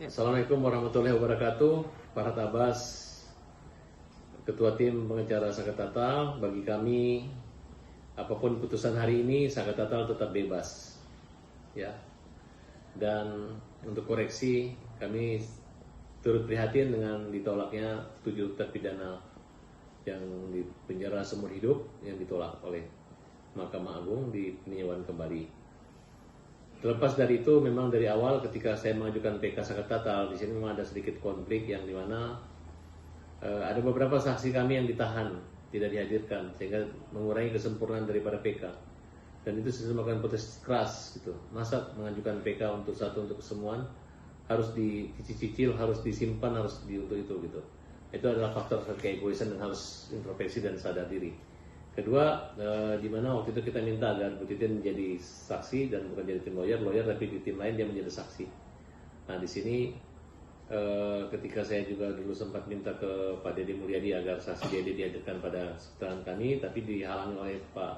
Assalamualaikum warahmatullahi wabarakatuh. Farhad Abbas, Ketua Tim Pengacara Saket Tatal. Bagi kami, apapun putusan hari ini, Saket Tatal tetap bebas. Ya. Dan untuk koreksi, kami turut prihatin dengan ditolaknya 7 terpidana yang di penjara seumur hidup yang ditolak oleh Mahkamah Agung di peninjauan kembali. Terlepas dari itu, memang dari awal ketika saya mengajukan PK Saket Tatal, di sini memang ada sedikit konflik yang dimana ada beberapa saksi kami yang ditahan, tidak dihadirkan, sehingga mengurangi kesempurnaan daripada PK. Dan itu saya melakukan protes keras, gitu. Masa mengajukan PK untuk kesemuan harus dicicil, harus disimpan, harus untuk itu, gitu. Itu adalah faktor keegoisan dan harus introspeksi dan sadar diri. Kedua, di mana waktu itu kita minta agar Bu Titin menjadi saksi dan bukan jadi tim lawyer tapi di tim lain dia menjadi saksi. Nah di sini ketika saya juga dulu sempat minta ke Pak Deddy Mulyadi agar saksi Deddy dihadirkan pada keterangan kami, tapi dihalangi oleh Pak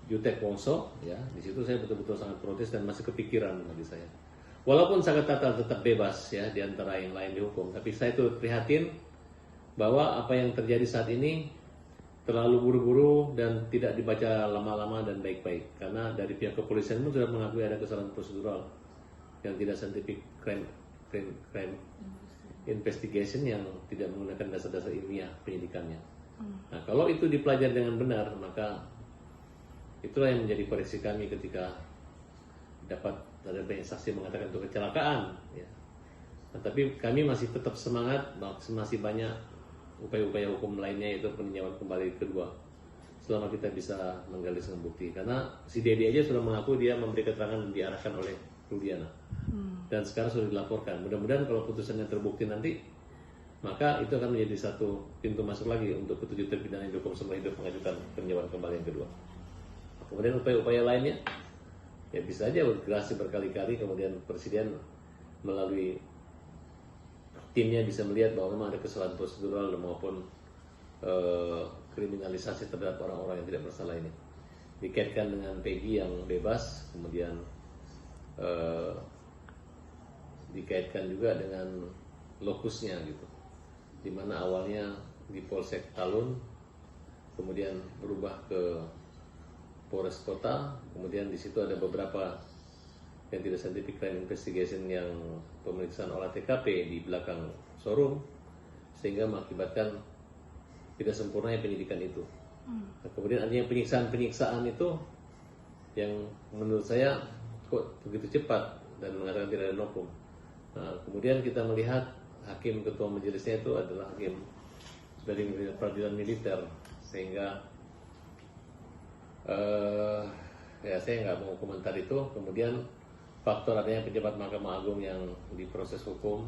Jutek Wongso, ya di situ saya betul-betul sangat protes dan masih kepikiran bagi saya. Walaupun Saket Tatal tetap bebas ya di antara yang lain dihukum, tapi saya turut prihatin bahwa apa yang terjadi saat ini terlalu buru-buru dan tidak dibaca lama-lama dan baik-baik, karena dari pihak kepolisian pun sudah mengakui ada kesalahan prosedural yang tidak scientific crime investigation yang tidak menggunakan dasar-dasar ilmiah penyidikannya. Nah kalau itu dipelajari dengan benar, maka itulah yang menjadi koreksi kami ketika dapat ada banyak saksi mengatakan itu kecelakaan ya. Nah, tapi kami masih tetap semangat, masih banyak upaya-upaya hukum lainnya, yaitu peninjauan kembali kedua selama kita bisa menggali semua bukti, karena si Dedi aja sudah mengaku dia memberi keterangan diarahkan oleh Rudiana dan sekarang sudah dilaporkan. Mudah-mudahan kalau putusannya terbukti nanti, maka itu akan menjadi satu pintu masuk lagi untuk ke-7 terpidana yang dihukum seumur hidup mengajukan peninjauan kembali yang kedua. Kemudian upaya-upaya lainnya ya bisa aja gerasi berkali-kali, kemudian presiden melalui timnya bisa melihat bahwa memang ada kesalahan prosedural maupun kriminalisasi terhadap orang-orang yang tidak bersalah ini. Dikaitkan dengan Peggy yang bebas, kemudian dikaitkan juga dengan lokusnya gitu, dimana awalnya di Polsek Talun, kemudian berubah ke Polres Kota, kemudian di situ ada beberapa yang tidak scientific crime investigation yang pemeriksaan olah TKP di belakang showroom, sehingga mengakibatkan tidak sempurnanya penyidikan itu. Nah, kemudian adanya penyiksaan itu yang menurut saya kok begitu cepat dan mengatakan tidak ada novum. Nah, kemudian kita melihat hakim ketua majelisnya itu adalah hakim dari peradilan militer, sehingga ya saya nggak mau komentar itu. Kemudian faktor adanya pejabat Mahkamah Agung yang diproses hukum,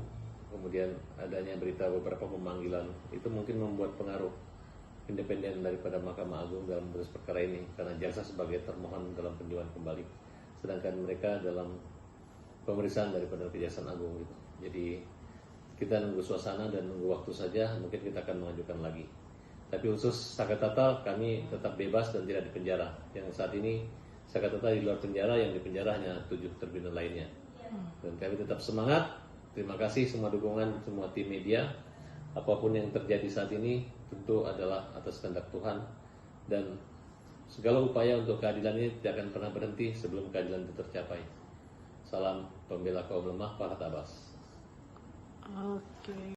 kemudian adanya berita beberapa pemanggilan, itu mungkin membuat pengaruh independen daripada Mahkamah Agung dalam memutus perkara ini, karena jaksa sebagai termohon dalam peninjauan kembali, sedangkan mereka dalam pemeriksaan daripada Kejaksaan Agung gitu. Jadi kita nunggu suasana dan nunggu waktu saja, mungkin kita akan mengajukan lagi. Tapi khusus Saket Tatal kami tetap bebas dan tidak dipenjara. Yang saat ini Saket Tatal di luar penjara, yang di penjara hanya 7 terpidana lainnya. Dan kami tetap semangat. Terima kasih semua dukungan, semua tim media. Apapun yang terjadi saat ini tentu adalah atas kehendak Tuhan, dan segala upaya untuk keadilan ini tidak akan pernah berhenti sebelum keadilan itu tercapai. Salam pembela kaum lemah, Farhad Abbas. Oke.